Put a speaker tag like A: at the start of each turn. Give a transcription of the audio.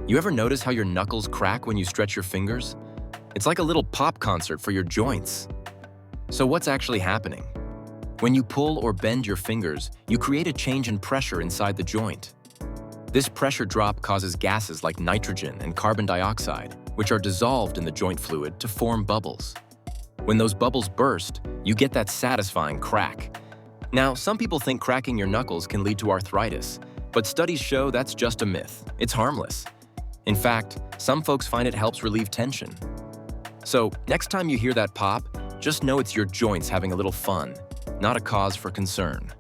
A: You ever notice how your knuckles crack when you stretch your fingers? It's like a little pop concert for your joints. So what's actually happening? When you pull or bend your fingers, you create a change in pressure inside the joint. This pressure drop causes gases like nitrogen and carbon dioxide, which are dissolved in the joint fluid to form bubbles. When those bubbles burst, you get that satisfying crack. Now, some people think cracking your knuckles can lead to arthritis, but studies show that's just a myth. It's harmless. In fact, some folks find it helps relieve tension. So, next time you hear that pop, just know it's your joints having a little fun, not a cause for concern.